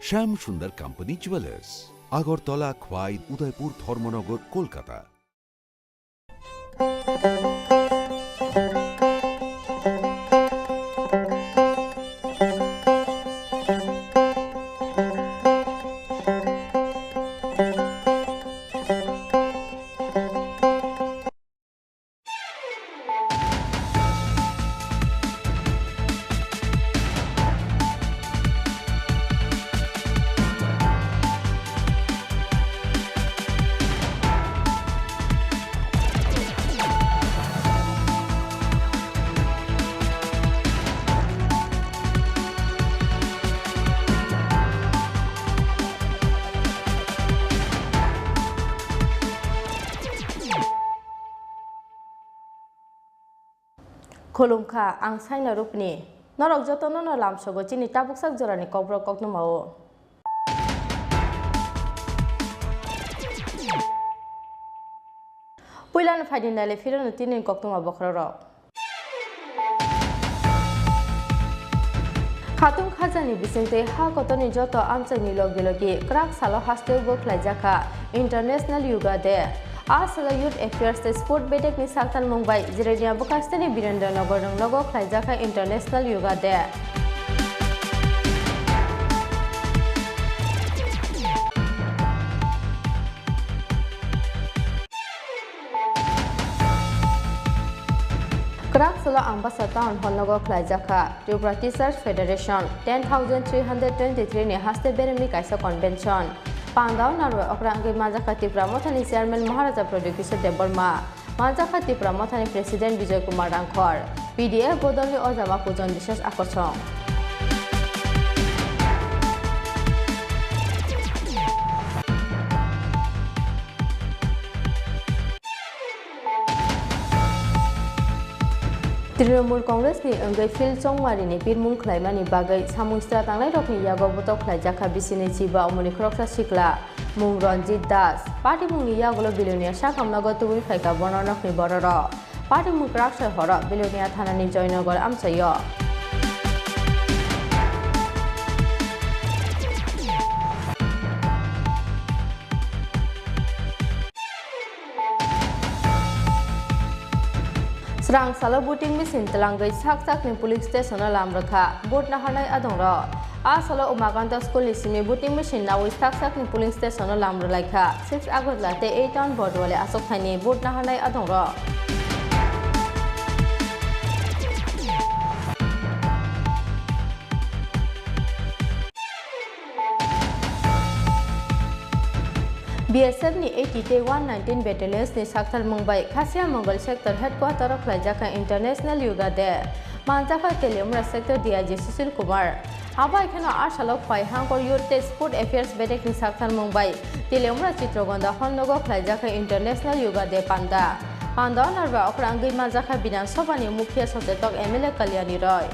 শ্যাম সুন্দর company jewellers, Agartala, Khowai, Udaipur, Dharmanagar, Kolkata. Kolumka ang saina rupni norok jotono no lamsogo chini tabuksak jorani Kokborok koknumao. Puilan faidinale firon tinin koknuma bokroro. Khatung khajani bisingte ha kotoni joto amchani logilogi krak salo haste boklaijaka International Yoga Day. Asala Youth Affairs Sport Bedek ni Saktan Mumbai Jirenia Bukastani Birendanagar Logo Klaijaka International Yoga Day. Krak Sala Ambassador Town Hall Logo Klaijaka Tripura Teachers Federation 10,323 ni Haste Beremi Kaisa Convention. Pandau Narwa Okrangi Majakati Pramothani Chairman Maharaja Producer Deborma Majakati Pramothani President Vijay Kumar Rangkor PDF Bodoli Ojama Pujon Dishes Akochong Trinamool Congress ni Engai Phil Chongwari ni Birmung Khlaimani Bagai Samuistra Tanglai Rokni Yago Botok Khlaijaka Bisini Chiba Omoni Kroksa Sikla Mung Ranjit Das Party Mung Yagolo Billionaire Shakamnago Tubui Phaika Bononokni Bororo Party Mung Kraksha Hora Billionaire Thanani Joynagar Amchayo Srang salo booting mesin telangai sak ni police station lamrakha boat nahanai adongro a salo umakanta school ni simi booting mesin nawi sak ni police station lamralaikha 6 August late 8 town board wale asok thani boat nahanai adongro BSF ni 80-119 battalions ni Sakthal Mumbai Khasia Mongol sector headquarter of Klaijaka International Yoga Day Manjaka Teleumra sector DIG Sushil Kumar Aba ekhano ashalok pai hangkor youth sport affairs bedek ni Sakthal Mumbai Teleumra Chitrogonda Honnogo Klaijaka International Yoga Day Panda Panda narwa okrangi Manjaka Binan Sabha ni Mukhya Sachetok MLA Kalyani Roy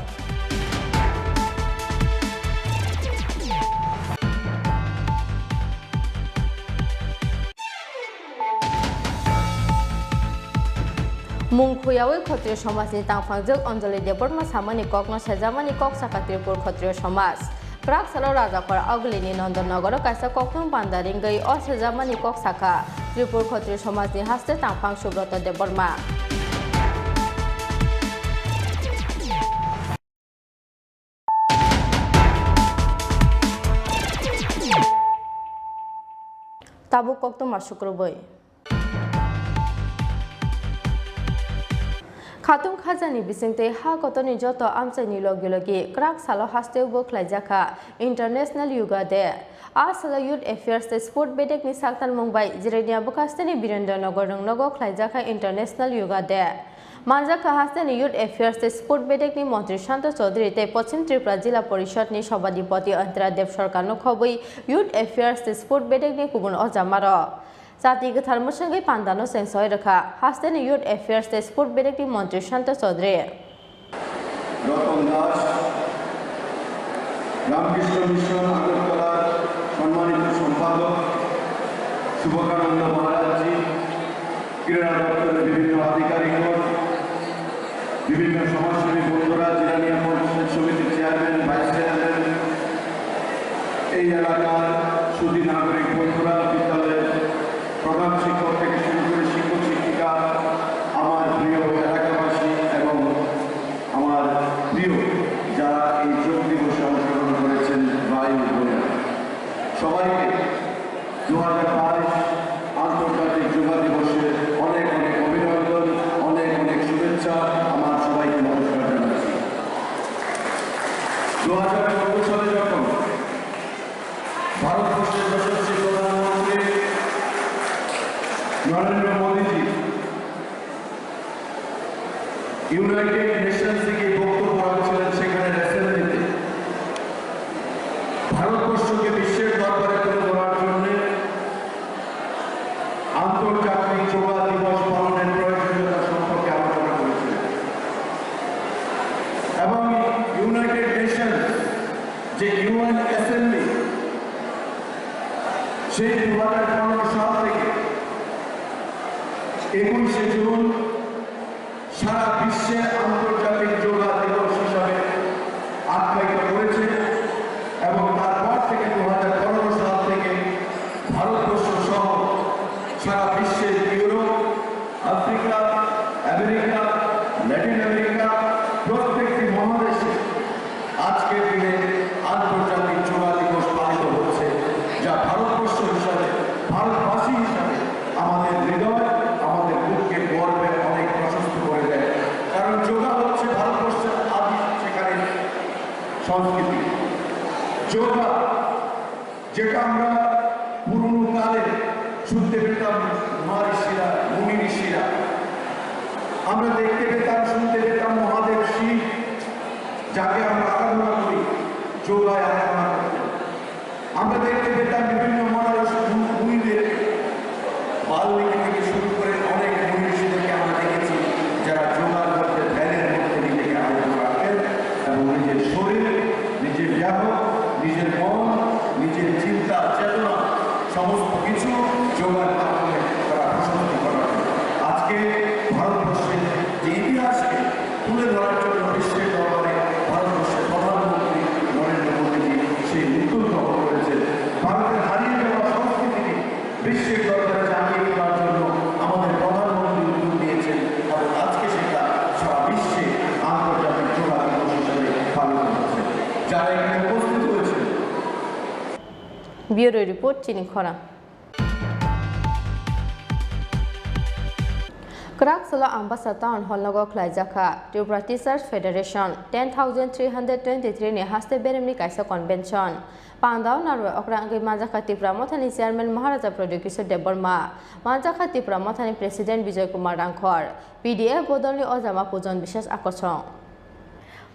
Mungkhuyawi Kshatriya Samaj ni tangfangjak Anjali Deborma samani kokno sajamani kok saka Tripur Kshatriya Samaj Krak salo Rajakor Aglini Nandanagar kaisa koknung bandaringai o sajamani kok saka Tripur Kshatriya Samaj ni haste tangphang Subrata Deborma Tabu kokto masukrubai Khatung khajani bisingte ha kotoni joto amchani logilogi krak salo haste boklaijaka International Yoga Day Asala Youth Affairs Sport Bedek ni Saktan Mumbai Jirenia Bukastani Birendanagar Logo Klaijaka International Yoga Day Manjaka Hastani Youth Affairs Sport Bedek ni Mantri Shanta Chaudhary te Paschim Tripura Jila Parishad ni Sabhadipati Antara Dev Sarkar no khobui Youth Affairs Sport Bedek ni kubun ojamaro Jati ke tharmo sangai pandano sensoi rakha Hastani Youth Affairs Sport Bedek ni Mantri Shanta Chaudhary Ratan Das Ramkrishna Mission Agartala সম্মানিত সম্পাদক শুভকানন্দ মহারাজজি ক্রীড়া দপ্তরের বিভিন্ন আধিকারিকগণ বিভিন্ন সমাজসেবী বন্ধুরা জিরানিয়া মঞ্চ সমিতির চেয়ারম্যান ভাইস চেয়ারম্যান এই এলাকার সুধী নাগরিক বন্ধুরা, বিদ্যালয়ের প্রধান শিক্ষক থেকে শুরু করে শিক্ষক শিক্ষিকা, আমার প্রিয় এলাকাবাসী এবং আমার প্রিয় যারা এই যোগ দিবসে অংশগ্রহণ করেছেন ভাই বোনেরা, সবাইকে 2022 আন্তর্জাতিক যোগা দিবসে অনেক অনেক অভিনন্দন, অনেক অনেক শুভেচ্ছা। আমার সবাইকে নমস্কার জানাচ্ছি। 2014 সালে যখন ভারতবর্ষের যশস্বী প্রধানমন্ত্রী নরেন্দ্র মোদীজি ইউনাইটেড নেশনস থেকে বক্তব্য রাখছিলেন, সেখানে অ্যাসেম্বলিতে ভারতবর্ষকে বিশ্বের দরবারে তুলে ধরার জন্য আন্তর্জাতিক যোগা দিবস পালনের প্রয়োজনীয়তা সম্পর্কে আলোচনা করেছিলেন এবং ইউনাইটেড নেশনস যে ইউএন অ্যাসেম্বলি সেই 2015 সাল থেকে 21শে জুন সারা বিশ্বে আন্তর্জাতিক যোগা দিবস হিসাবে আখ্যায়িত করেছে এবং তারপর থেকে 2015 সাল থেকে ভারতবর্ষ সহ সারা বিশ্বের Europe, Africa, America, Latin America প্রত্যেকটি মহাদেশে আজকের দিনে আন্তর্জাতিক যোগা দিবস পালিত হচ্ছে, যা ভারতবর্ষ হিসাবে, ভারতবাসী হিসাবে আমাদের হৃদয়, আমাদের বুককে গর্বে অনেক প্রশস্ত করে দেয়। কারণ যোগা হচ্ছে ভারতবর্ষের আদি সেখানে সংস্কৃতি। যোগা যেটা আমরা পুরনো কালে শুনতে পেতাম, মহর্ষিরা, মুনি ঋষিরা, আমরা দেখতে পেতাম, শুনতে পেতাম মহাদেব শিব, যাকে আমরা আরাধনা করি, যোগায় আরাধনা করতেন। আমরা দেখতে পেতাম বিভিন্ন মহারষ মুনিদের, বাল্মীকি থেকে শুরু করে অনেক মুনি ঋষিদেরকে আমরা দেখেছি যারা যোগার মধ্যে, ধ্যানের মধ্যে নিজেকে আবদ্ধ রাখেন এবং নিজের শরীর, নিজের দেহ, নিজের মন, নিজের চিন্তা চেতনা সমস্ত কিছু যোগার মাধ্যমে তারা প্রশস্তি করেন। আজকে ভারতবর্ষের যে ইতিহাসকে তুলে ধরার জন্য বিশ্বের দরবারে ভারতবর্ষের প্রধানমন্ত্রী নরেন্দ্র মোদীজি সেই উদ্যোগ গ্রহণ করেছেন। ভারতের হারিয়ে যাওয়া সংস্কৃতিকে বিশ্বের দরবারে জানিয়ে দেওয়ার জন্য আমাদের প্রধানমন্ত্রী উদ্যোগ নিয়েছেন এবং আজকে সেটা সারা বিশ্বে আন্তর্জাতিক যোগা দিবস হিসাবে পালিত হচ্ছে। যারা এখানে উপস্থিত হয়েছে। ব্যুরো রিপোর্ট চিনি খরা। Kraksala Ambassa Town Hall Logo Klajaka, Tripura Teachers Federation, 10,323 ni haste beremni kaisa convention. Pandau narwa okrangi Manjaka Tripura Mothani Chairman Maharaja Producer Deborma, Manjaka Tripura Mothani President Bijoy Kumar Rangkhor, PDF Bodolni Ojama Pujon Bishas Akochong.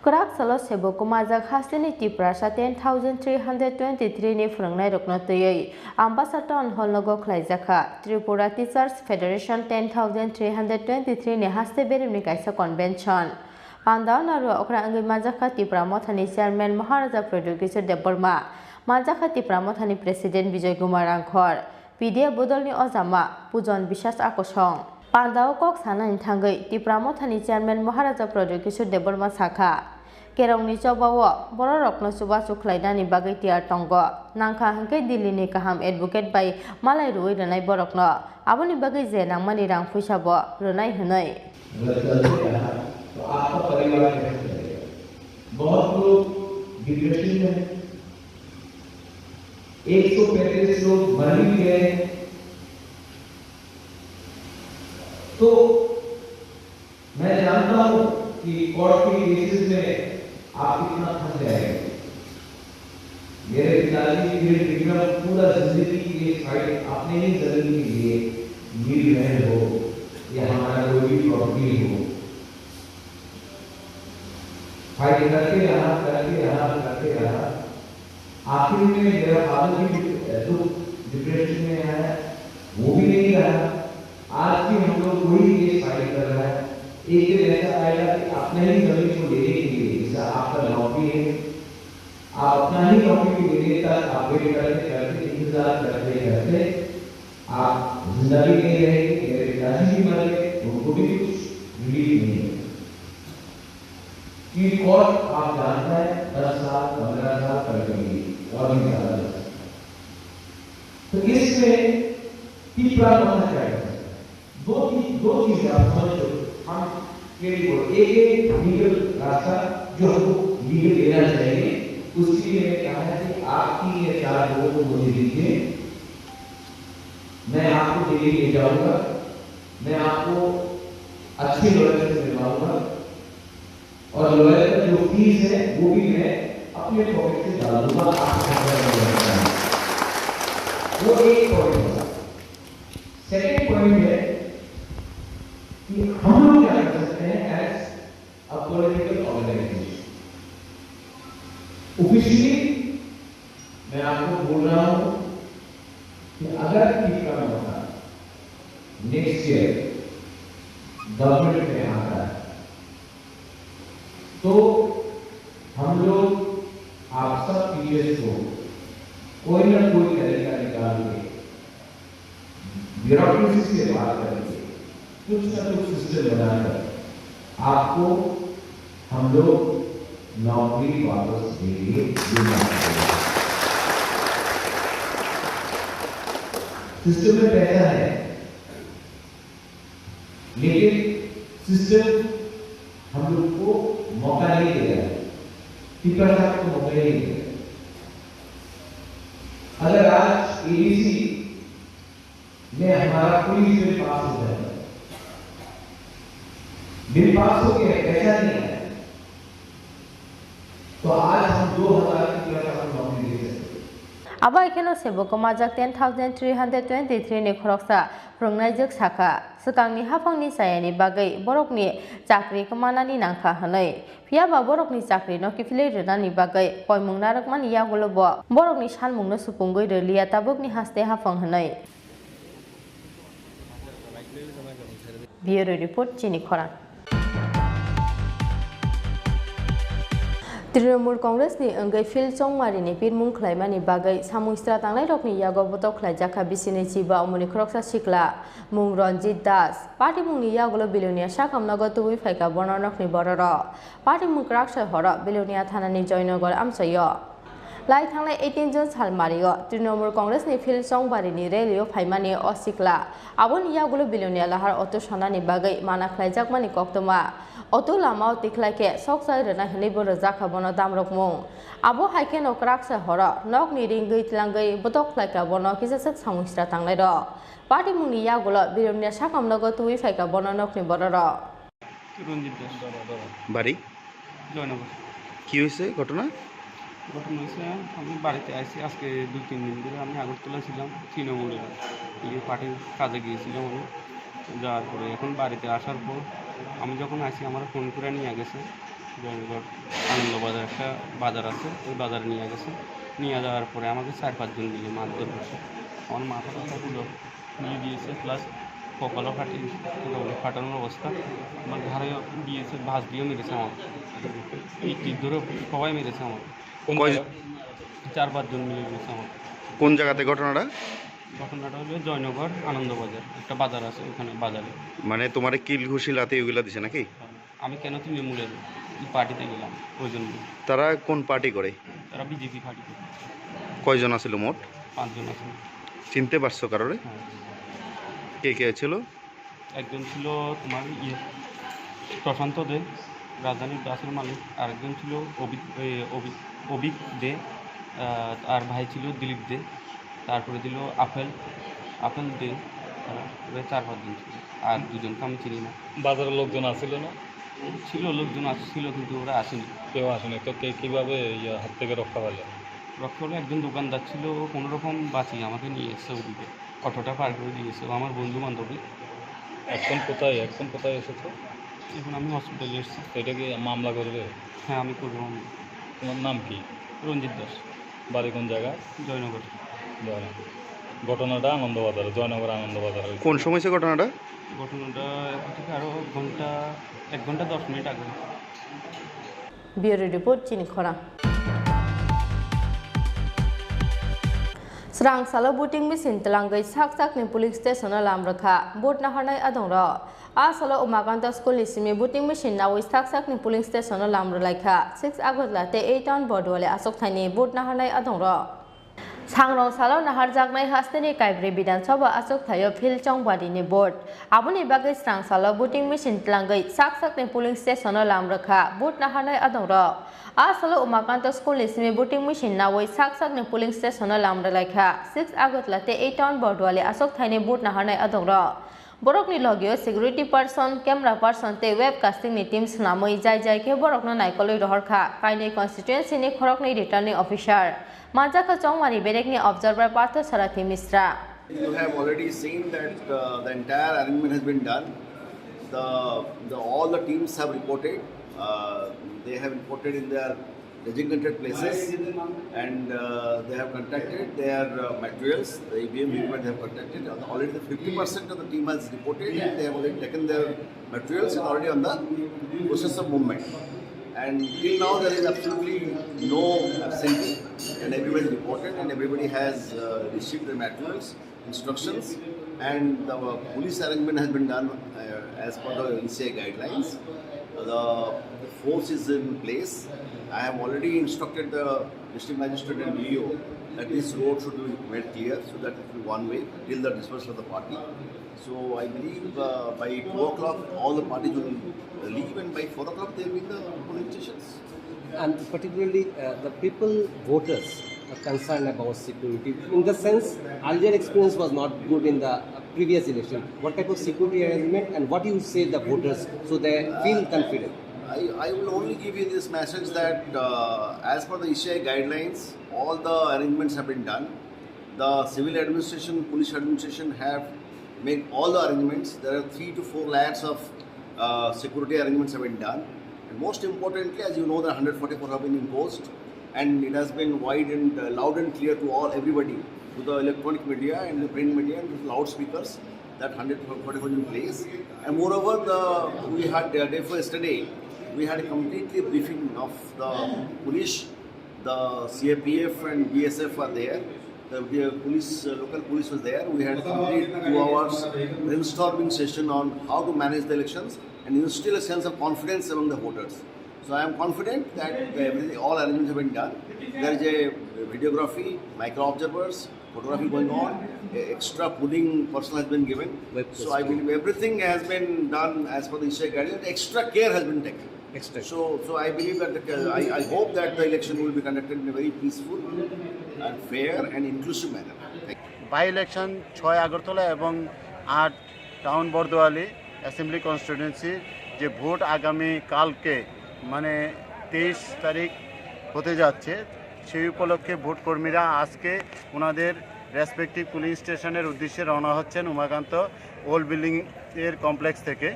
Kraksala Sebo Kumajak hasteni Tripura 10,323 ni phrangnai rokno tui Ambassa Town Hall Logo Klajaka, Tripura Teachers Federation 10,323 ni haste beremni kaisa convention. Pandau narwa okrangi Manjaka Tripura Mothani Chairman Maharaja Producer Deborma, Manjaka Tripura Mothani President Bijoy Kumar Rangkhor, PDF Bodolni Ojama Pujon Bishas Akochong. Pandau kok sanani thangai Tripura Mothani Chairman Maharaja Producer Deborma Sakha Kerongni Chobao Bororokno Suba Suklainani Bagai Tiar Tongo Nangkha Hangkai Delhi ni Kaham Advocate by Malai Rui Ranai Borokno Aboni Bagai Je Nangmani Rang Puisabo Ranai Hanai तो आपका परिवार कैसे चलेगा? बहुत लोग depression में, 135 लोग मर भी गए। तो मैं जानता हूं कि कोर्ट की केसेस में आप कितना फंस जाएंगे। मेरे पिताजी मेरे बिगड़ा पूरा जिंदगी की फाइट अपने ही जमीन के लिए मिल रहे हो या हमारा कोई भी प्रॉपर्टी हो, फाइट करते रहा आखिर में मेरा फादर भी डिप्रेशन में है, वो भी नहीं रहा। आज भी हम लोग वही केस फाइट कर रहा है। एक दिन ऐसा आएगा कि अपने ही जमीन को लेने के लिए, जैसा आपका नौकरी है, आप अपना ही नौकरी लेने तक आप वेट करते इंतजार करते आप जिंदा भी नहीं रहेंगे। मेरे पिताजी भी मर गए, उनको भी कुछ रिलीफ नहीं है। कि कोर्ट आप जानता है 10 साल 15 साल कर देंगे और भी ज्यादा प्लान होना चाहिए। दो चीजें आप समझो, हम एक लीगल रास्ता जो हमको लीगल देना चाहिए, उसके लिए मैं कहा है कि आपकी ये 4 लोगों को मुझे दीजिए, मैं आपको दिल्ली ले जाऊंगा, मैं आपको अच्छे लॉयर से मिलवाऊंगा और लॉयर का जो फीस है वो भी मैं अपने पॉकेट से डाल दूंगा। वो एक पॉइंट होगा। सेकेंड पॉइंट है कि हम लोग क्या कर सकते हैं as a political organization. Officially मैं आपको बोल रहा हूं कि अगर तीसरा मौका नेक्स्ट ईयर गवर्नमेंट में आता है तो हम लोग आप सब टीचर्स को कोई ना कोई तरीका निकाल के ब्यूरोक्रेसी से बात करके कुछ ना कुछ सिस्टम बनाकर आपको हम लोग नौकरी वापस देंगे। सिस्टम में पैसा है लेकिन सिस्टम हम लोग को मौका नहीं दे रहा है, टीचर साहब को मौका नहीं दे रहा। अगर आज एडीसी में हमारा कोई बिल पास हो जाए, बिल पास हो गया, पैसा नहीं है, तो आज हम 2000 की क्लास में नौकरी दे सकते। Aba ikeno seboko majak 10,323 ni khoroksa prongnai saka sekangni hafangni sayani bagai borokni chakri kemanani nangkha hanai phiaba borokni chakri no kifile renani bagai poimung narakmani yagolobo borokni sanmungno supungoi relia tabukni haste hafang hanai Bureau report chini khoran Trinamool Congress ni anggai fil chongmari ni pirmung khlaimani bagai samuistra tanglai rokni yago botok khlaijaka bisini chiba omoni khoroksa sikla mung Ranjit Das party mungni yagolo bilonia sakamnago tubui phaika bornokni bororo party mung kraksa hora bilonia thanani joynagar amsayo lai thanglai 18 jon salmario Trinamool Congress ni fil chongbari ni relio phaimani osikla aboni yagolo bilonia lahar auto sanani bagai mana khlaijakmani koktoma Auto lamau tiklaike soksai rena hnibo rajaka bono damrokmung abo haike no kraksa hora nok ni ringai tlangai botok klaika bono kisasak samustra tanglai ro party mungni yagola bironia sakamnago tui phaika bono nokni bororo রঞ্জিত দাস বাড়ি জয়নগর কি হয়েছে ঘটনা? ঘটনা হয়েছে আমি বাড়িতে আসি আজকে 2-3 দিন ধরে আমি আগরতলা ছিলাম তৃণমূলের পার্টির কাজে গিয়েছিলাম আমি যাওয়ার পরে এখন বাড়িতে আসার পর আমি যখন আসি আমার ফোন করে নিয়ে গেছে জয়নগর আনন্দবাজার একটা বাজার আছে ওই বাজারে নিয়ে গেছে নিয়ে যাওয়ার পরে আমাকে 4-5 জন মিলে মারধর করছে আমার মাথা টাথাগুলো নিয়ে দিয়েছে প্লাস কপালও ফাটানোর অবস্থা আমার ঘাড়ে দিয়েছে ভাঁজ দিয়েও মেরেছে আমার এই তীর ধরে সবাই মেরেছে আমার 4-5 জন মিলে মেরেছে আমার কোন জায়গাতে ঘটনাটা? ঘটনাটা হলো জয়নগর আনন্দবাজার একটা বাজার আছে ওখানে বাজারে মানে তোমার কিল ঘুষি লাতে ওইগুলা দিছে নাকি? আমি কেন তৃণমূলের পার্টিতে গেলাম ওই জন্য। তারা কোন পার্টি করে? তারা বিজেপি পার্টি করে। কয়জন আছিল মোট? 5 জন আছে। চিনতে পারছো কারোরে? হ্যাঁ। কে কে ছিল? একজন ছিল তোমার প্রশান্ত দে রাজধানীর বাসের মালিক, আরেকজন ছিল অভিক দে, আর ভাই ছিল দিলীপ দে, তারপরে দিল আপেল দে, 4-5 জন ছিল আর 2 জনকে আমি চিনি না। বাজারের লোকজন আসছিল না? ছিল লোকজন আসছিল কিন্তু ওরা আসেনি। কেউ আসেনি তো কীভাবে হাত থেকে রক্ষা পেল? রক্ষা হলে একজন দোকানদার ছিল ও কোনোরকম বাঁচিয়ে আমাকে নিয়ে এসছে ওদিকে, অটোটা পার করে দিয়েছে আমার বন্ধু বান্ধবী। এখন কোথায় এসেছো? এখন আমি হসপিটালে এসেছি। এটা কি মামলা করবে? হ্যাঁ আমি করবো। তোমার নাম কি? রঞ্জিত দাস। বাড়ি কোন জায়গায়? জয়নগর। ঘটনাটা আনন্দবাজারে, জয়নগর আনন্দবাজারে। কোন সময় সে ঘটনাটা? ঘটনাটা এখন থেকে আরও 1 ঘন্টা 10 মিনিট আগে। Bureau report chini khora Srang sala voting machine telangai sak ni police station lam rakha vote na harnai adong ro a sala umakanta school ni simi voting machine na sak ni police station lam ro laikha 6 August la te 8 town board wale asok thani vote na harnai adong ro सांग्रं सालाव नाहार जागनाय हास्तेनि काइब्रे विधानसभा आचक थायो fill चौबादीनि board आबुनि बागै स्रां सालाव बुटिं machine लांगै साक polling station लामरखा बुट नाहारनाय आदंर आ सालाव उमाकान्त स्कुल निसिमि बुटिं मेसिन नावै साक पुलिं स्टेशन लामरलायखा 6 आगस्ट लाते 8 टाउन बरदवाले आचक थाइनि बुट नाहारनाय आदंर बरकनि लगियो सिकिउरिटी पार्सन कैमरा पार्सन ते वेबकास्टिंग नि टीम सनामै जाय के बरकनो नायकलै रहरखा काइनै कन्स्टिट्युएन्सिनि खरकनि रिटार्निंग ऑफिसर माजाखा चौमारी बेरेकनि observer Partha Sarathi Mishra. You have already seen that the entire arrangement has been done. All the teams have reported. They have reported in their designated places, and they have contacted their materials. The EVM equipment they have contacted. Already the 50% of the team has reported, and they have already taken their materials and already on the process of movement. And till now there is absolutely no absentee, and everybody is reported, and everybody has received their materials, instructions, and the police arrangement has been done as per the ECI guidelines. The force is in place. I have already instructed the district magistrate and DO that this road should be made clear so that it will be one way till the dispersal of the party. So I believe by 2 o'clock all the parties will leave, and by 4 o'clock they will be in the polling stations. And particularly the people, voters, are concerned about security. In the sense, earlier experience was not good in the previous election. What type of security arrangement, and what you say the voters so they feel confident? I will only give you this message that as per the ECI guidelines, all the arrangements have been done. The civil administration, police administration have made all the arrangements. There are 3 to 4 lakhs of security arrangements have been done. And most importantly, as you know, the 144 have been imposed, and it has been wide and loud and clear to everybody, to the electronic media and the print media and the loudspeakers, that 144 was in place. And moreover, we had day for yesterday, we had a completely briefing of the police, the CAPF and BSF are there. The police, local police was there. We had a complete 2 hours brainstorming session on how to manage the elections and instill a sense of confidence among the voters. So I am confident that all arrangements have been done. There is a videography, micro observers, photography going on. Extra polling person has been given. So I believe everything has been done as per the ECI guidelines. Extra care has been taken. So I believe that I hope that the election will be conducted in a very peaceful and fair and inclusive manner. By election 6 Agartala এবং 8 town Bardowali assembly constituency যে vote আগামী কালকে মানে 23 তারিখ হতে যাচ্ছে, সেই উপলক্ষে ভোট কর্মীরা আজকে ওনাদের রেসপেক্টিভ পুলিং স্টেশনের উদ্দেশ্যে রওনা হচ্ছেন উমাকান্ত ওল্ড বিল্ডিং এর কমপ্লেক্স থেকে।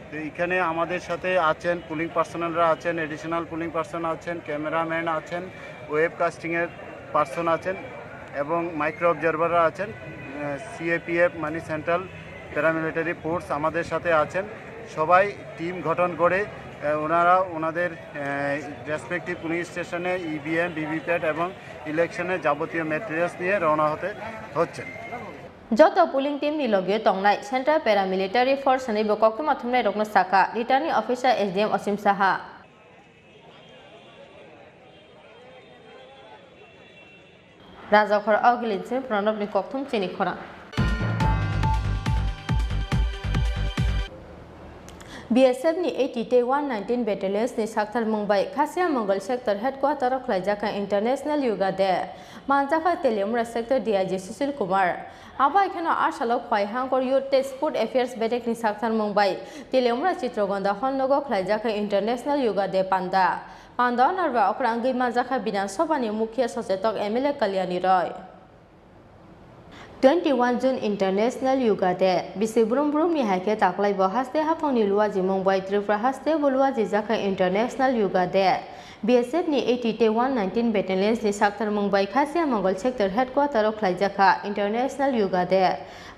তো এখানে আমাদের সাথে আছেন পুলিং পার্সোনালরা আছেন, এডিশনাল পুলিং পার্সন আছেন, ক্যামেরাম্যান আছেন, ওয়েবকাস্টিংয়ের পার্সন আছেন এবং মাইক্রো অবজারভাররা আছেন। সিএপিএফ মানে সেন্ট্রাল প্যারামিলিটারি ফোর্স আমাদের সাথে আছেন। সবাই টিম গঠন করে ওনারা ওনাদের রেসপেক্টিভ পুলিং স্টেশনে ইভিএম, ভিভিপ্যাট এবং ইলেকশনের যাবতীয় ম্যাটেরিয়ালস নিয়ে রওনা হচ্ছেন। যত পুলিং টিম नि लगे तंगनाय सेंट्रल पैरामिलिटारी फोर्स नि बकक्तमा थुमनाय रकनो साका रिटार्निंग ऑफिसर एसडीएम असीम साहा राजाखर अगिलिनसे प्रणबनि कक्तुम चिनि खरा BSF ni 80-119 battalions ni sakthal Mumbai Khasiya Mongol sector headquarter of Klaijaka International Yoga Day Manjaka Telemura sector DIG Sushil Kumar Aba ekhano asalo khwaihangkor youth sport affairs bedek ni sakthal Mumbai Telemura Chitragonda Honnogo Klaijaka International Yoga Day Panda narwa okrangi Manjaka Bidan Sabha ni mukhya sachetok MLA Kalyani Roy 21 June International Yoga Day. Bisi brum ni haike taklai bahaste haponi luaji Mumbai Tripura haste boluaji Jaka International Yoga Day. BSF ni 80-119 battalions ni saktar Mumbai Khasiya Mongol sector headquarter of Klaijaka International Yoga Day.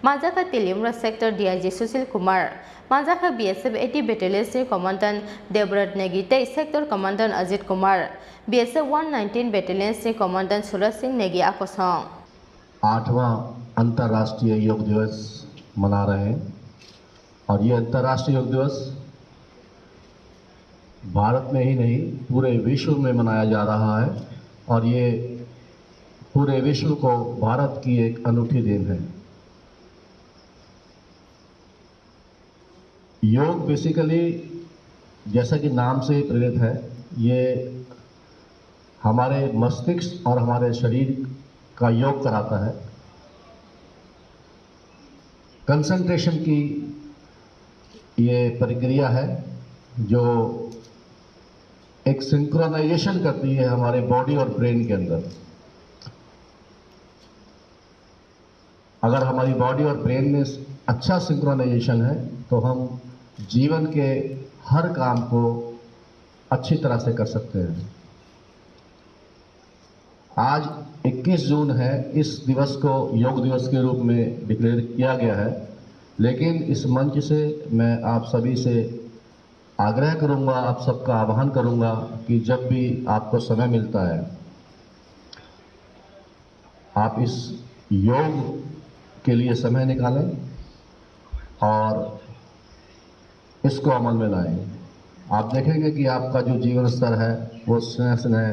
Manjaka Telimra sector DIG Sushil Kumar. Manjaka BSF 80 battalions ni commandant Devrat Negi sector commandant Ajit Kumar. BSF 119 battalions ni commandant Suraj Singh Negi Akosong. 8वां अंतर्राष्ट्रीय योग दिवस मना रहे हैं और ये अंतर्राष्ट्रीय योग दिवस भारत में ही नहीं पूरे विश्व में मनाया जा रहा है और ये पूरे विश्व को भारत की एक अनूठी देन है। योग बेसिकली जैसा कि नाम से प्रेरित है, ये हमारे मस्तिष्क और हमारे शरीर का योग कराता है। कंसंट्रेशन की ये प्रक्रिया है जो एक सिंक्रोनाइजेशन करती है हमारे बॉडी और ब्रेन के अंदर। अगर हमारी बॉडी और ब्रेन में अच्छा सिंक्रोनाइजेशन है तो हम जीवन के हर काम को अच्छी तरह से कर सकते हैं। आज 21 जून है, इस दिवस को योग दिवस के रूप में डिक्लेयर किया गया है, लेकिन इस मंच से मैं आप सभी से आग्रह करूंगा, आप सबका आह्वान करूंगा कि जब भी आपको समय मिलता है आप इस योग के लिए समय निकालें और इसको अमल में लाएं। आप देखेंगे कि आपका जो जीवन स्तर है वो स्नेह स्नेह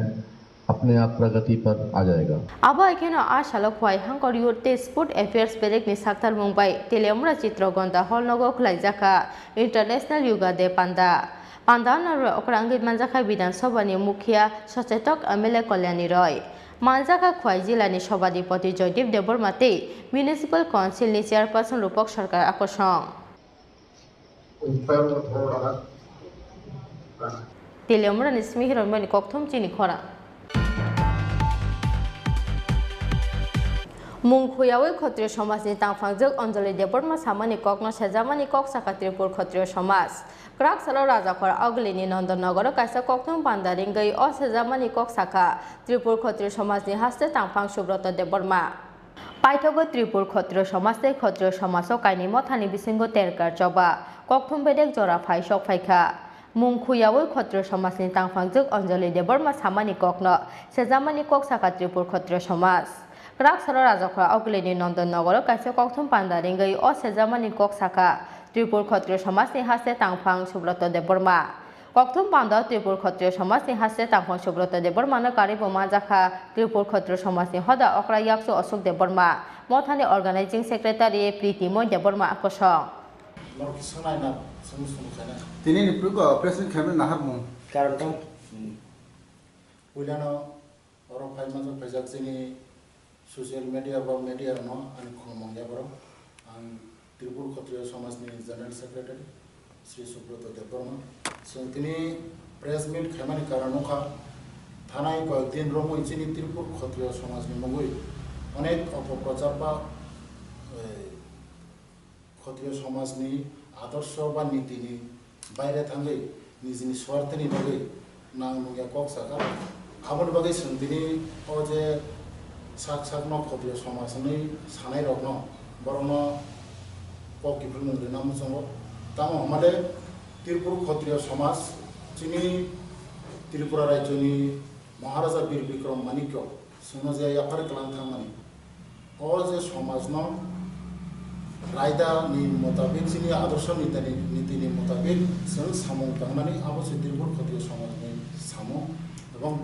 अपने आप प्रगति पर आ जाएगा। अब एखेनो आशालो खवाई हांकर युते स्पोर्ट अफेयर्स बेरेक नि साक्तार Mumbai तेलेमरा Chitragandha हलनगो खलाइजाखा international yoga day पांडा पांडानर अक्रांगित मानजाखा विधानसभा नि मुखिया सचेतक एमएलए कल्याणी रॉय मानजाखा खवाई जिलानि सभाधिपति जयदीप देबरमाते म्युनिसिपल काउंसिल नि चेयरपर्सन रूपक सरकार आकर्षण तेलेमरा नि स्मिहिरमनि कक्थम चिनि खरा मुंखुयावै क्षत्रिय समाजनि तांफांजों अंजलि देबरमा सामानि ककनो सेजामानि कक साखा त्रिपुर क्षत्रिय समाज क्राक सालो राजाखर अगलिनि नंदनगर कायसा कक्थम पांडारिंगै अ सेजामानि कक साखा त्रिपुर क्षत्रिय समाजनि हास्ते तांफां सुब्रत देबरमा पाइथगो त्रिपुर क्षत्रिय समाजते क्षत्रिय समाजो कायनि मथानि बिसिंगो तेरकार चबा कक्थम बेदेक जरा फाइ सक फाइखा मुंखुयावै क्षत्रिय समाजनि तांफांजों अंजलि देबरमा सामानि ककनो सेजामानि कक साखा त्रिपुर क्षत्रिय समाज क्राक सालो राजाखर अगलिनि नंदनगर कायसा कक्थम पांडारिंगै अ सेजामानि कक साखा त्रिपुर क्षत्रिय समाजनि हास्ते तांफां सुब्रत देबरमा कक्थम पांडा त्रिपुर क्षत्रिय समाजनि हास्ते तांफां सुब्रत देबरमानो कारिबो माजाखा त्रिपुर क्षत्रिय समाजनि हदा अक्रा याक्सु अशोक देबरमा मथानि अर्गानाइजिंग सेक्रेटारि प्रीतिमय देबरमा आकर्षण Tini ni present kami nahar mo. Karonto Uliano orang pai macam pejak sini social media atau media no an khomong ya bro. An Tripur Kshatriya Samaj ni General Secretary Sri Subrata Deborma. So tini press meet kami ni karano ka thanai ko din romo ichini Tripur Kshatriya Samaj ni mongoi onek অপপ্রচার বা ক্ষত্রিয় সমাজনি আদর্শ বা নীতিনি বাইরে থাঙ্গै Nizhny स्वार्थनि बागै नांगमुया कक साखा आबोनि बागै सोंदिनि अ जे साक साक न क्षत्रिय समाजनि सानाय रकनो बरनो कक किफुल मुंगै नाम संग ताम हमाले त्रिपुर क्षत्रिय समाज चिनि त्रिपुरा राज्यनि महाराजा वीर विक्रम माणिक्य सोंनो जे याफार कलां थांमानि अ जे समाज न रायदा नि मुताबिक चिनि आदर्श नीति नि मुताबिक जों सामं थांनानै आबोसे त्रिपुर क्षत्रिय समाजनि सामं एवं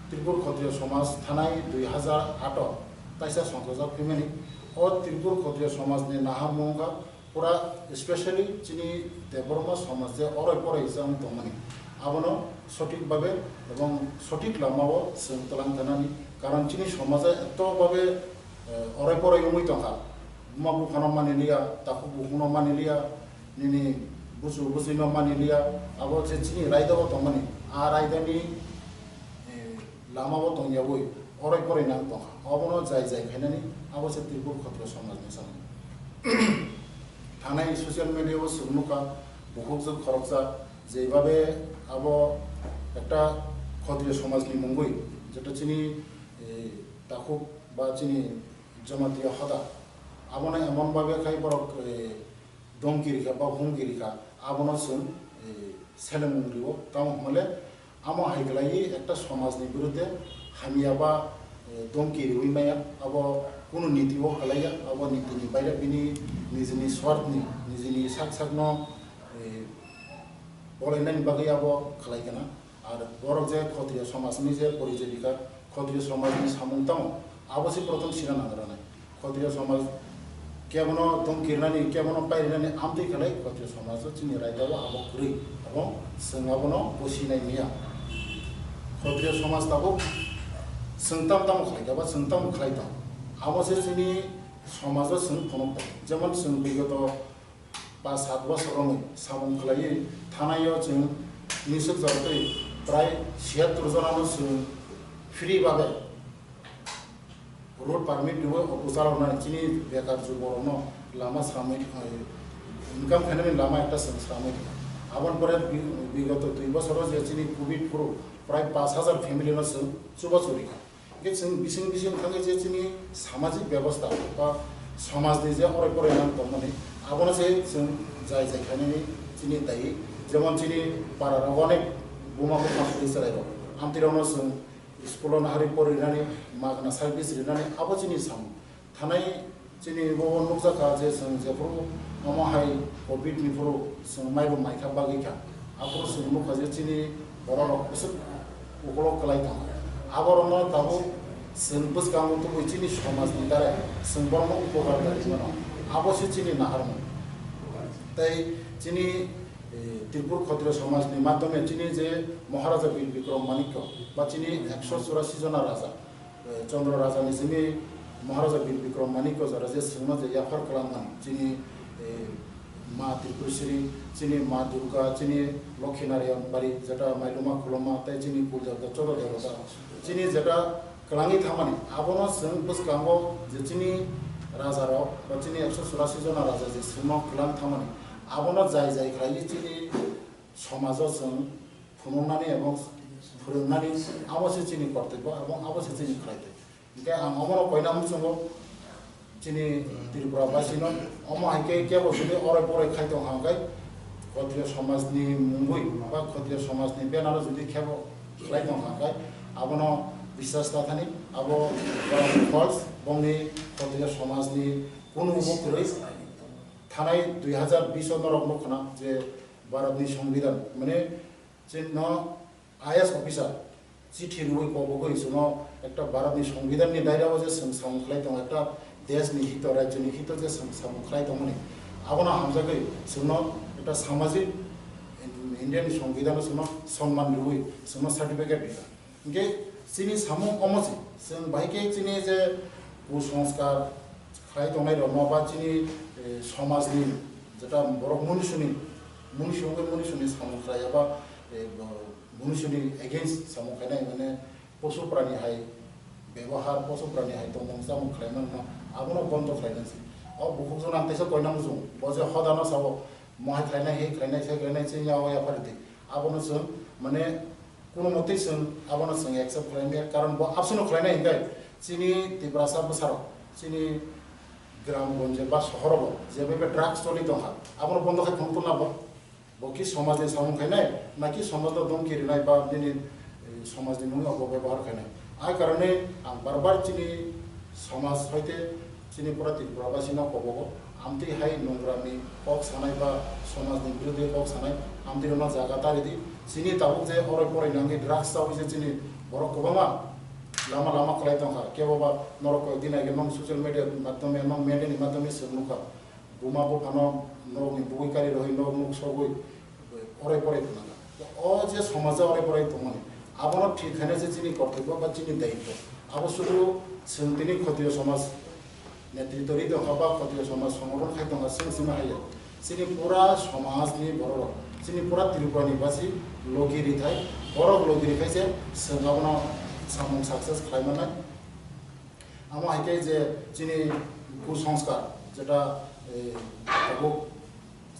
त्रिपुर क्षत्रिय समाज थानाय 2008 ताइसा संसजा फैमानि अ त्रिपुर क्षत्रिय समाजनि नाहामुंगा पूरा स्पेशली चिनि देबरमा समाज जे अराय पराय जों दंमानि आबोनो सठिक भाबे एवं सठिक लामाव जों तलां थानानि कारण चिनि समाजा एत भाबे अराय पराय उमै दंखा बुमा बुखानो मानिलिया ताकु बुखुनो मानिलिया निनि बुसु बुसिनो मानिलिया अब चिनि रायदाव दंमानि आ रायदानि लामाव दंयावै अराय पराय नां दंखा अबनो जाय जाय खायनानि अब से त्रिपुर क्षत्रिय समाजनि सामने थानाय सोशल मिडियाव सुमुखा बुहुकजों खरकजा जेभाबे अब একটা ক্ষত্রিয় समाजनि मुंगै जेटा चिनि ताकु बा चिनि जमातिया हदा आबोना एमन भाबे खाय बरक दमगिरिखा बा हुमगिरिखा आबोना जों सेलेमुंग्रिबो ताम हमले आमो हाइगलाई একটা समाजनि बिरुद्धे हामिया बा दमगिरि उइमाया अब कुनु नीतिबो खालाया अब नीतिनि बायरे बिनि निजिनि स्वार्थनि निजिनि साक साकनो बलायनायनि बागै अब खालायगोना आरो बरक जे क्षत्रिय समाजनि जे परिजयिका ক্ষত্রিয় সমাজনি সামুংতাম আবশ্যক প্রথম সিনা নাগারানাই ক্ষত্রিয় সমাজ কেমন দম কিরনানি কেমন পাইরানি আমতে খেলাই ক্ষত্রিয় সমাজ চিনি রাইতাবো আবো ঘুরি এবং সোঙাবনো বসিনাই মিয়া ক্ষত্রিয় সমাজ তাবো সোংতাম তাম খাইতাবা সোংতাম খাইতাম আবশ্যক চিনি সমাজ সোং ফনক যেমন সোং বিগত 5-7 বছরमै सामन खालायो थानायाव जों निसक जाबाय प्राय 76 जनानो जों फ्री भाबे रोड पारमिट दिबो अफिसार होनानै चिनि बेकार जुगरनो लामा सामै इनकाम खालामनानै लामा একটা সামৈ आबन परे विगत 2 বছৰৰ যে চিনি কোভিড পুরো प्राय 5000 ফ্যামিলিनो जों চুবাচুরি কে जों बिसिं बिसिं थाङै जे चिनि सामाजिक व्यवस्था बा समाजनि जे अराय फरायनानै दंमोन आबनो जे जों जाय जायखानि चिनि दायो जेमन चिनि पाराराव अनेक बुमाखौ फासुरि चलायबाव आमतिरावनो जों स्कुलाव नाहारि फरायनानै मागना सार्भिस लिरनानै आबो चिनि साम थानाय चिनि बव नुजाखा जे जों जेफोर अमाहाय कोभिड निफोराव जों माइबो माइखा बागैखा आबो जों मुखा जे चिनि बर'राव एसे उगलक कलायथां आबरनो दाबो जों बसगामो तो चिनि समाजनि दारे जों बरनो उपकार दारिमोन आबोसो चिनि नाहारमोन তাই চিনি त्रिपुर क्षत्रिय समाजनि माध्यमे चिनि जे महाराजा वीर विक्रम माणिक्य बा चिनि 184 जना राजा चंद्र राजानि चिनि महाराजा वीर विक्रम माणिक्य जरा जे सोंनो जे याफार खालामोन चिनि मा त्रिपुरेश्वरी चिनि मा दुर्गा चिनि लक्ष्मी नारायण बारी जेटा माइलुमा खुलमा ताई चिनि पूजा चर देवता चिनि जेटा कलांगि थामानि आबनो जों बसगामो जे चिनि राजाराव बा चिनि 184 जना राजा जे सोंनो कलांगि थामानि आबनो जाय जाय खालायो चिनि समाजाव जों फुनुंनानै एबं फोरोंनानै आबोसो चिनि कर्तव्य एबं आबोसो चिनि खालायते ओंखाय आं अमनो कयनाम जोङो चिनि त्रिपुरा बासिनो अम हाइके केबो जुदि अराय बराय खायतो हांगाय क्षत्रिय समाजनि मुंगै बा क्षत्रिय समाजनि बेनार जुदि केबो खालायतो हांगाय आबनो বিশ্বাস थाथानि आबो फल्स बंनि क्षत्रिय समाजनि कोनो मुखरै थानाय 2020 नरक मखना जे भारतनि संविधान माने चिन्ह आईएएस अफिसार चिठी रुई कबगै जोङो একটা भारतनि संविधाननि दायरायाव जे संसामख्लाय दं একটা देशनि हित राज्यनि हित जे संसामख्लाय दं माने आबना हामजागै जोङो একটা सामाजिक इंडियानि संविधान जोङो सम्मान रुई जोङो सार्टिफिकेट दिया ओंखाय चिनि सामु अमसि जों बायके चिनि जे कुसंस्कार खालाय दंनाय रमाबा चिनि समाजनि जेटा बर' मनुष्यनि सामख्लाय एबा मनुष्यनि एगेन्स्ट सामख्लायनाय माने पशु प्राणी हाय व्यवहार पशु प्राणी हाय दं सामख्लायमान आबनो बन्द खालायनोसै अ बुखुजन आंतेसो कयनाम जों बजे हदानो साबो महाय खालायनाय हे खालायनाय से खालायनाय से याव या फारति आबनो जों माने কোনো মতেই जों आबनो जों एक्सेप्ट खालायनाय कारण ब आपसनो खालायनाय हिंगाय चिनि तिब्रासा बसार चिनि ग्रामगंजे बा शहराव जेबे ड्राग्स चलि दं आबनो बन्द खाय फंतो नाबो बकि समाजनि सामु खायनाय नाकि समाजनि दम किरनाय बा दिनि समाजनि मुं अपव्यवहार खायनाय आइ कारणे आं बार चिनि समाज हयते चिनि पुरा त्रिपुराबासिनो कबगो आमति हाय नंग्रामि पक सानाय बा समाजनि बिरुद्धे पक सानाय आमति रना जागा तारिदि चिनि ताबुक जे अराय फरायनांगि ड्राग्स ताबु जे चिनि बर गोबाङा लामा लामा खालाय दं केवबा नरक दिनाय नम ससियेल मीडिया माध्यमे नम मेडियानि माध्यमे सोनुखा बुमाबो फानो नरकनि बुगैकारि रहि नरक मुख सगै अराय फराय दंगा अ जे समाजा अराय फराय दंमोन आबनो ठीकखाने जे चिनि कर्तव्य बा चिनि दायित्व आबो सुदु सोंतिनि क्षत्रिय समाज नेतृत्वरि दं बा क्षत्रिय समाज संगठन खाय दं सोंसिनो हायो चिनि पुरा समाजनि बर' चिनि पुरा त्रिपुरानि बासि लगिरि थाय बर' लगिरि खायसे सोंगाबनो सामूहिक सक्सेस खालामनाय आम हाइके जे चिनि कुसंस्कार जेटा ताबो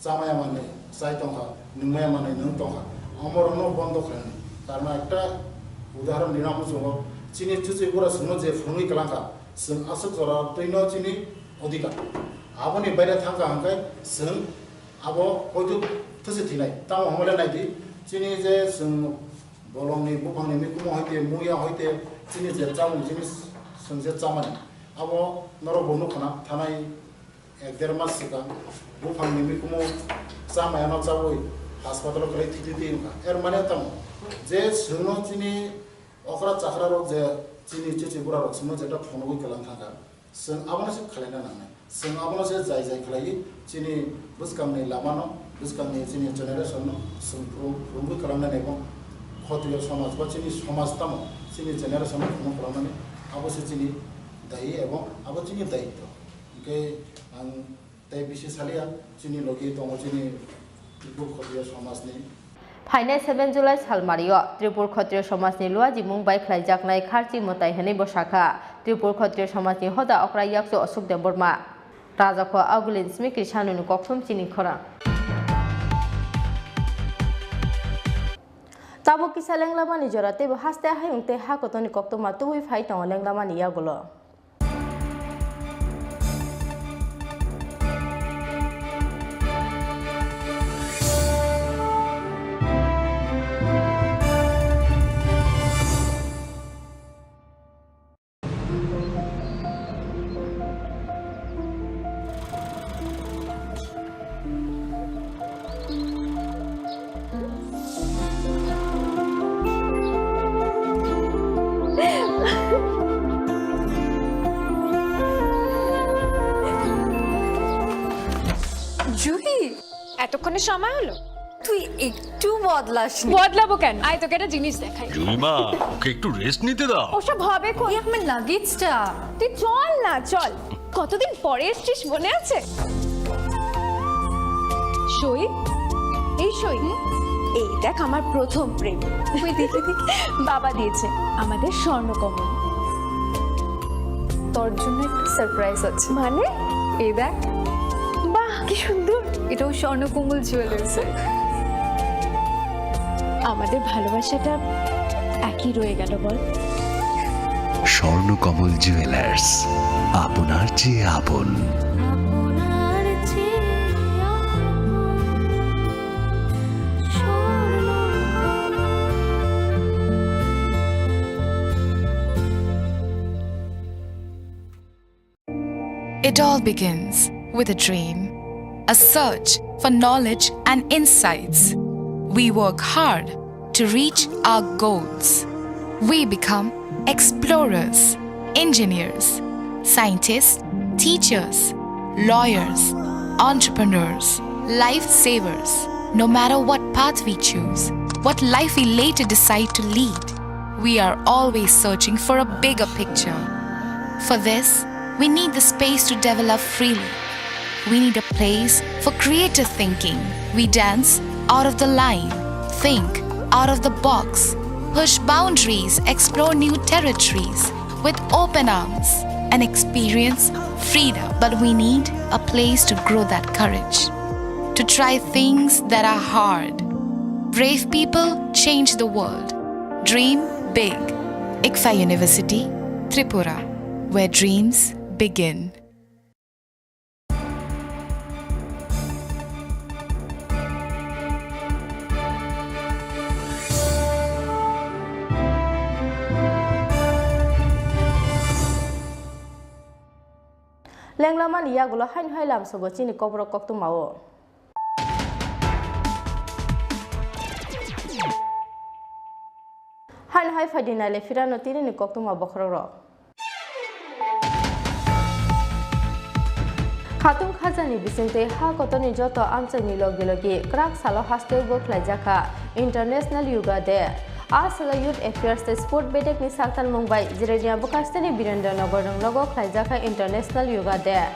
चामाया माने चाय दंखा नोंमाया माने नों दंखा अमरनो बन्द खालामनाय कारण একটা उदाहरण दिनाम जोङो चिनि चुचुइपुरा जोङो जे फुङै कलांखा जों आसक जरा तैनो चिनि अधिकार आबनि बायरा थांगा हांखाय जों आबो हयतो थसे थिनाय ताम हमले नायदि चिनि जे जों bolongni buphangni mikumo hoite muya hoite chini je chamu jinis sungje chamani abo noro bonu khana thanai 1-1.5 mas sika buphangni mikumo chamaya no chawoi hospital kole thiti ti er mane tam je sungno chini okra chakra ro je chini chichi bura rok sumo jeta phonogoi kalang thanga seng abona se khalaina nangnai seng abona se jai jai khalai chini buskamni lamano buskamni chini generation no seng phonogoi kalamna nebo khotiyo samaj ba chini samaj tamo chini generation no phonogoi kalamna abo se chini dai ebong abo chini daitto ke ang tai bishisalia chini logi tongo chini tripu khotiyo samaj ni फाइने 7 जुलाई सालमारियो त्रिपुर क्षत्रिय समाजनि लुआजि मुंबाइ ख्लाइजाकनाय खारजि मताइ हनै बसाखा त्रिपुर क्षत्रिय समाजनि होदा अक्रा याक्सु अशोक देबबर्मा राजाखो आगुलिन स्मिक्रि सानुनु कखुम चिनि खरा ताबो किसा लेंलामानि जराते हास्ते हायुंते हाकतनि कक्तमा तुइ phi तं लेंलामानि यागुलो জুহি এতক্ষণে সময় হলো তুই একটু বদলাসনি বদলাবো কেন আয় তোকে একটা জিনিস দেখাই জুইমা ওকে একটু রেস্ট নিতে দাও ওসব হবে এই আমার লাগেজটা তুই চল না চল কতদিন পরে এসছিস মনে আছে সই এই সই এই দেখ আমার প্রথম প্রেম তুই দেখে বাবা দিয়েছে আমাদের স্বর্ণকমল তোর জন্য একটা সারপ্রাইজ আছে মানে এই দেখ বাহ কি সুন্দর এটাও স্বর্ণকমল জুয়েলার্স আমাদের ভালোবাসাটা একই রয়ে গেল বল স্বর্ণকমল জুয়েলার্স আপনার চেয়ে আপন It all begins with a dream, a search for knowledge and insights. We work hard to reach our goals. We become explorers, engineers, scientists, teachers, lawyers, entrepreneurs, lifesavers. No matter what path we choose, what life we later decide to lead, we are always searching for a bigger picture. For this, we need the space to develop freely. We need a place for creative thinking. We dance out of the line, think out of the box, push boundaries, explore new territories with open arms and experience freedom. But we need a place to grow that courage, to try things that are hard. Brave people change the world. Dream big. ICFA University, Tripura, where dreams begin. Lenglaman yagulo hain hailam sogo chini Kokborok koktu mao hain hai fadina le firano tini ni koktu ma bokhoro Khatung khajani bisinte ha kotoni joto amchani logi krak salo haste bo khlajaka International Yoga Day Asala Youth Affairs Sport Bedek ni saktan Mumbai Jirenia Bukastani Birendanagar nang logo khlajaka International Yoga Day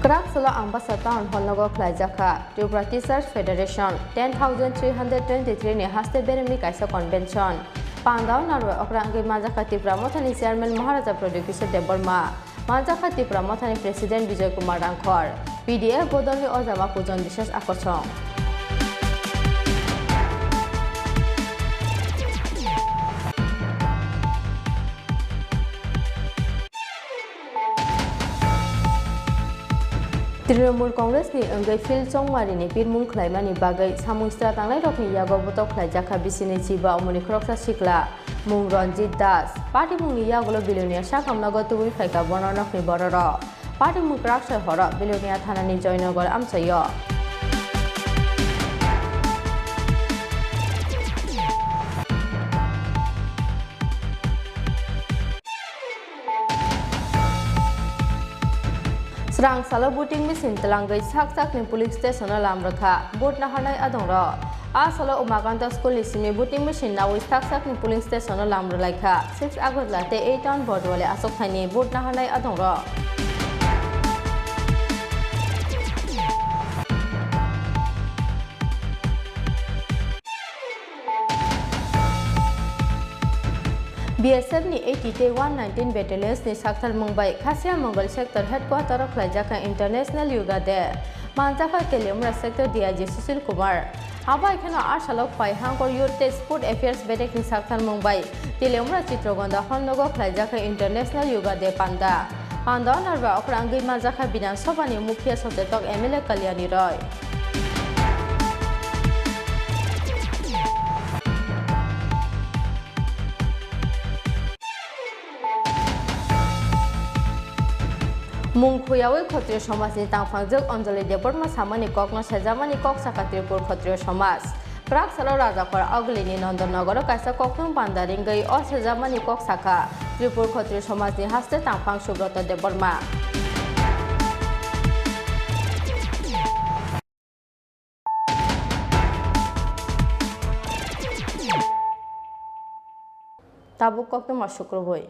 Krak salo ambassador honlogo khlajaka Tripura Teachers Federation 10,323 ni haste beremi kaisa convention Pandau narwa okrangi Majaka Tripura Mothani Chairman Maharaja Producer Deborma Majaka Tripura Mothani President Bijoy Kumar Rangkhor PDF Bodoni Ojama Pujon Bishesh Akorsong Trinamool Congress ni anggai fil chongmari ni pirmung khlaimani bagai samungstra tanglai rokni yago botok khlaijaka bisini chiba omoni khoroksa sikla mung Ranjit Das party mungni yagolo billionaire sakamnago tubui phaika bonarnokni bororo party mukrak se horo Belonia thanani Joynogor amsayo Serang salo voting mesin telangai sak ni police station lam rakha vote na hanai adongro a salo umakanta school isimi voting mesin nawi sak ni polling station lam rakha 6 August late 8 town board wale asok thani vote na hanai adongro BSF ni 80-119 battalions ni Sakthal Mumbai Khasia Mongol sector headquarter of Lajaka International Yoga de Manjaka Kelimra sector DIG Sushil Kumar Aba ekhano Arsalok Pai Hangkor Youth Sport Affairs Bedek ni Sakthal Mumbai Tilemra Chitrogonda Honnogo Lajaka International Yoga de Panda Panda narba okrangi Manjaka Bidan Sobha ni Mukhya Sotetok MLA Kalyani Roy Mungkhuyawi Khatriya Samaj ni tangfangjak Anjali Deborma samani kokno sejamani kok Sakatripur Khatriya Samaj Prak salo Rajakor Aglini Nandanagar kaisa kokno bandaringai o sejamani kok Saka Tripur Khatriya Samaj ni haste tangfang Subrata Deborma Tabuk kokno masukroboy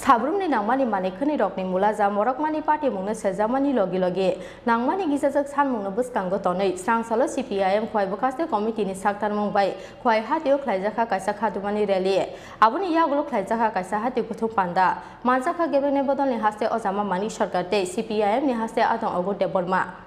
Sabrumni nangmani manekhani rokni mulaja morokmani party mungno sejamani logi logi nangmani gisajak sanmungno buskango tonei sangsalo CPIM khwai bokhaste committee ni Sakthal Mumbai khwai hatio khlaijaka kaisa khadumani rally aboni yagulo khlaijaka kaisa hati kuthum panda manjaka gebene bodolni haste ojama mani sarkar te CPIM ni haste adong ogo deborma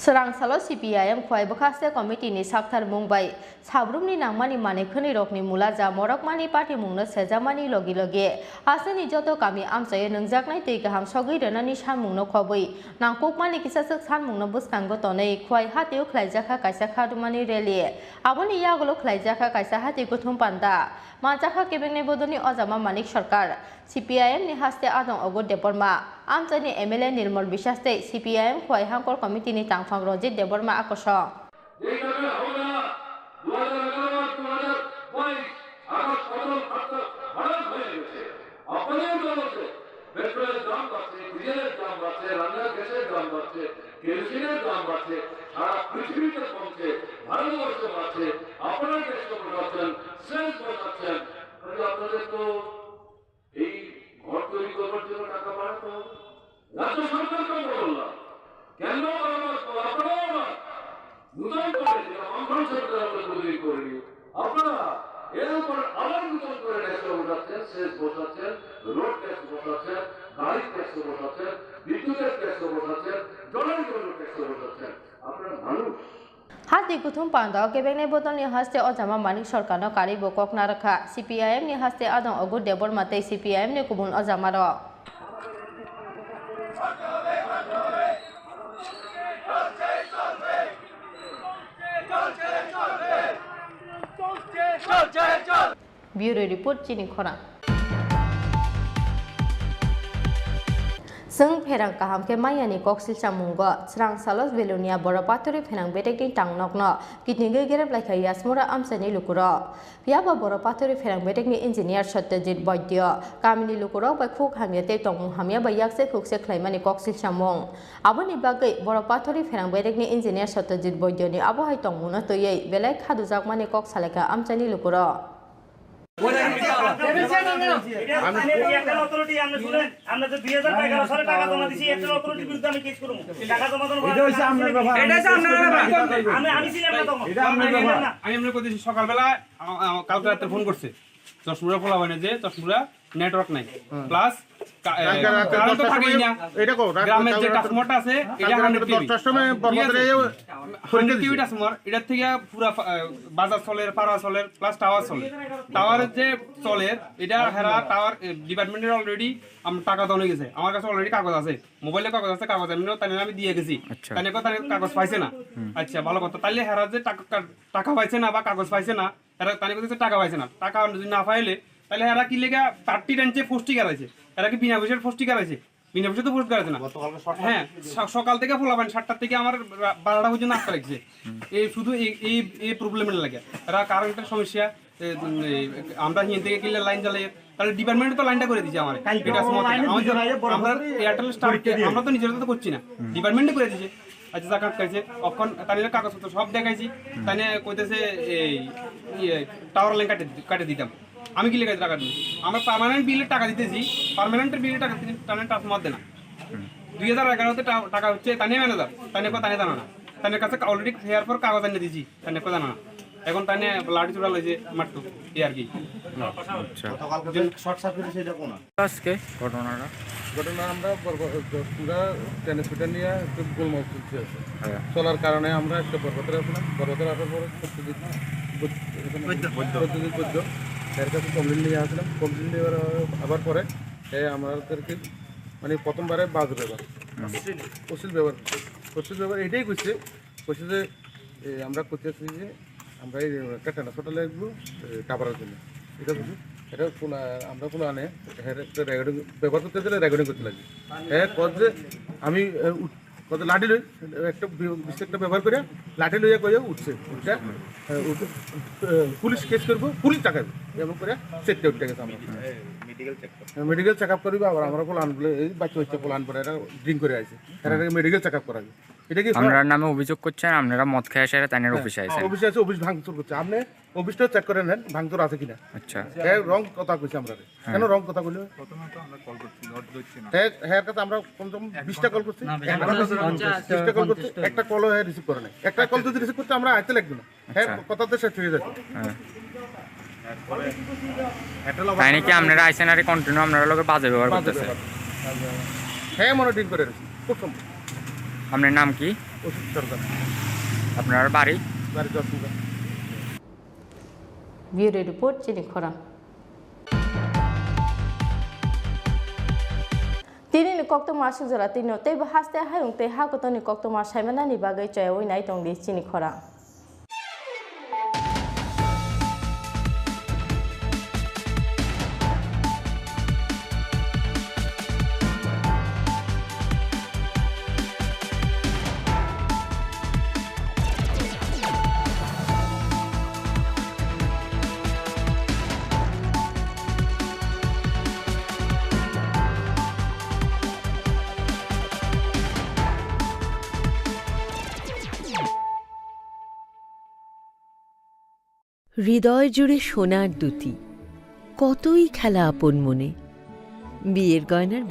Serang salo CPIM khwai bokhaste committee ni Sakthal Mumbai sabrumni nangmani manekhani rokni mulaja morokmani party mungno sejamani logi logi aseni joto kami amsaye nungjaknai tei kaham sogui renani samungno khobui nangkukmani kisasuk sanmungno buskango tonei khwai hatio khlaijaka kaisa khadumani rally aboni yagulo khlaijaka kaisa hati kuthum panda manjaka kebengne bodoni ojama manik sarkar CPIM ni haste adong ogo deborma amchani MLA Nirmal Bishaste CPIM khwai hangkor committee ni tangfang Rojit Deborma akosong Hati kuthum panda kebengne bodolni haste ojama manik sarkarno kari bokok narakha CPIM ni haste adong ogo deborma tei CPIM ni kubun ojama ro Bureau report chini khora Seng perang kaham ke mayani koksil samunggo serang salos belunia boropatori perang bedeki tangnokno kitni gegere blaikai yasmura amsani lukuro piaba boropatori perang bedekni engineer Satyajit Baidya kamini lukuro bai khuk hamyate tongmung hamya bai yakse khukse khlaimani koksil samung aboni bagai boropatori perang bedekni engineer Satyajit Baidya ni abohai tongmungno toyei belai khadujakmani kok saleka amsani lukuro সকালবেলা কালকে রাতে phone করছে চশমুরা খোলা হয় না যে চশমুরা network নাই plus গ্রামের যে ট্রান্সফরমারটা আছে এটা 100 কেভি 100 কিউবিট আছে আমার এটার থেকে পুরা বাজার চলের পাড়া চলের প্লাস টাওয়ার চলে টাওয়ারের যে চলের এটা হেরা টাওয়ার ডিপার্টমেন্টের অলরেডি আমার টাকা দেওয়া গেছে আমার কাছে অলরেডি কাগজ আছে মোবাইলে কাগজ আছে কাগজ আমি দিয়ে গেছি তাই কাগজ পাইছে না আচ্ছা ভালো কথা তাইলে হেরা যে টাকা পাইছে না বা কাগজ পাইছে না এরা তাই টাকা পাইছে না টাকা যদি না পাইলে তাহলে এরা কি লেগে 30 টাইমে পোস্টিং করাইছে এরা কি বিনা পয়সার পোস্টিং করাইছে বিনা পয়সা তো পোস্ট করাইছে না হ্যাঁ সকাল থেকে ফোলাবেন 7টা থেকে আমার 12টা পর্যন্ত আটকা লাগছে এই শুধু এই প্রবলেমের লাগে এরা কারেন্টের সমস্যা আমরা হিন থেকে কিনলে লাইন জ্বালাই তাহলে ডিপার্টমেন্টে তো লাইনটা করে দিয়েছে আমার আমরা এয়ারটেল স্টার আমরা তো নিজেরা তো করছি না ডিপার্টমেন্টে করে দিয়েছে আচ্ছা যা কাজ খাইছে অখন তাহলে কাগজপত্র সব দেখাইছি তাহলে কইতেছে এই টাওয়ার লাইন কাটে দিতাম আমি কি লেগে টাকা দিই আমরা পার্মানেন্ট বিলের টাকা দিতেছি পার্মানেন্টের বিলের টাকা টানে ট্রান্সফার দেয় না 2011-তে টাকা হচ্ছে তানে ম্যানেজার তানে জানা না তানের কাছে অলরেডি হেয়ার পর কাগজ এনে দিয়েছি তানে জানা না এখন তানে লাঠি চূড়া লইছে মারতো এই আর কি শর্ট সার্কিট সেটা কোন আজকে ঘটনা আমরা পুরা ট্রান্সমিটার নিয়ে একটু গোলমাল চলছে চলার কারণে আমরা একটা পর্বতের আসলাম পর্বতের আসার পরে সত্যজিৎ এর কাছে কমপ্লেন নিয়ে আসলাম কমপ্লেন নেওয়ার আবার পরে আমাদেরকে মানে প্রথমবারে বাজ ব্যবহার কৌশল ব্যবহার এটাই করছে যে আমরা করতেছি যে আমরা এই একটা ট্রান্সপোর্টার লাগবো কাভারের জন্য এটা বুঝি এটা আমরা কোনো আনে রেকর্ডিং ব্যবহার করতে গেলে রেকর্ডিং করতে লাগবে হ্যাঁ যে আমি লাঠি লই একটা ব্যবহার করে লাঠি লইয়া কইয়া উঠছে পুলিশ কেস করবো পুলিশ টাকাবে এমন করে সেটটা উঠতে গেছে আমরা মেডিকেল চেক আপ করবো আবার আমরা পোলান বলে এই বাচ্চা পোলান পরে এরা ড্রিঙ্ক করে আছে এরা মেডিকেল চেক আপ করাবে এটা কি আপনার নামে অভিযোগ করছেন আপনারা মদ খেয়ে আসে তাদের অফিসে আছে অফিস ভাঙচুর করছে আপনি অফিসটা চেক করে নেন ভাঙচুর আছে কিনা আচ্ছা রং কথা কইছি আমরা কেন রং কথা কইলো হ্যাঁ কথা আমরা কমসে কম 20টা কল করছি 20টা কল করছি একটা কলও রিসিভ করে নাই একটা কল যদি রিসিভ করতে আমরা আইতে লাগবে না হ্যাঁ কথাতে শেষ হয়ে যাবে তাই নাকি আপনারা আইসেন আর কন্টিনিউ আপনারা লোকের বাজে ব্যবহার করতেছে হ্যাঁ মনে ড্রিঙ্ক করে রেখেছি খুব সম্ভব আপনার নাম কি ওষুধ সরকার আপনার বাড়ি জসপুরা ব্যুরো রিপোর্ট চিনি খরা তিনি কক্ত মাসু জরা তিনি তেব হাসতে হায়ুং তে হাকতনি কক্ত মাস সাইমানানি বাগै চয়oi nai tong di চিনি খরা হৃদয় জুড়ে সোনার দুটি কতই খেলা আপন মনে বিয়ের গয়নার